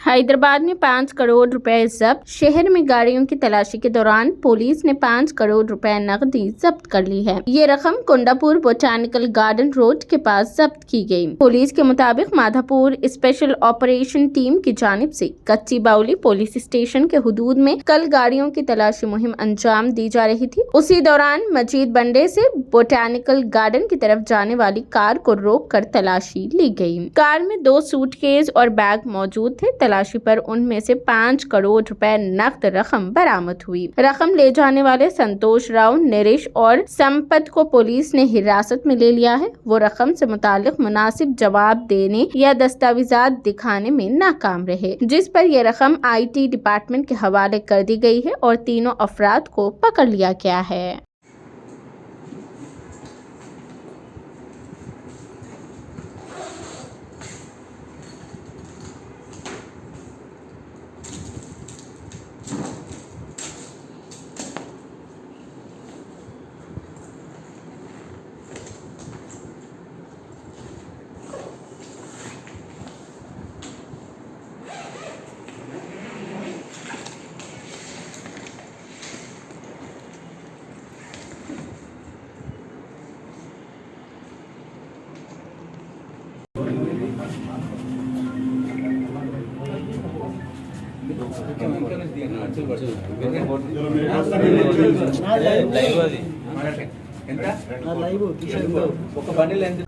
हैदराबाद में 5 करोड़ रुपए जब्त। शहर में गाड़ियों की तलाशी के दौरान पुलिस ने 5 करोड़ रुपए नकदी जब्त कर ली है। ये रकम कुंडापुर बोटानिकल गार्डन रोड के पास जब्त की गई। पुलिस के मुताबिक माधापुर स्पेशल ऑपरेशन टीम की जानिब से कच्ची बाउली पुलिस स्टेशन के हुदूद में कल गाड़ियों की तलाशी मुहिम अंजाम दी जा रही थी। उसी दौरान मजीद बंडे से बोटानिकल गार्डन की तरफ जाने वाली कार को रोक कर तलाशी ली गई। कार में 2 सूटकेस और बैग मौजूद थे। तलाशी पर उनमें से 5 करोड़ रुपए नकद रकम बरामद हुई। रकम ले जाने वाले संतोष राव, नरेश और संपत को पुलिस ने हिरासत में ले लिया है। वो रकम से मुतालिक मुनासिब जवाब देने या दस्तावेजात दिखाने में नाकाम रहे, जिस पर यह रकम IT डिपार्टमेंट के हवाले कर दी गई है और तीनों अफराद को पकड़ लिया गया है। ఎంత లైవ్ ఒక బండిల్ ఎంత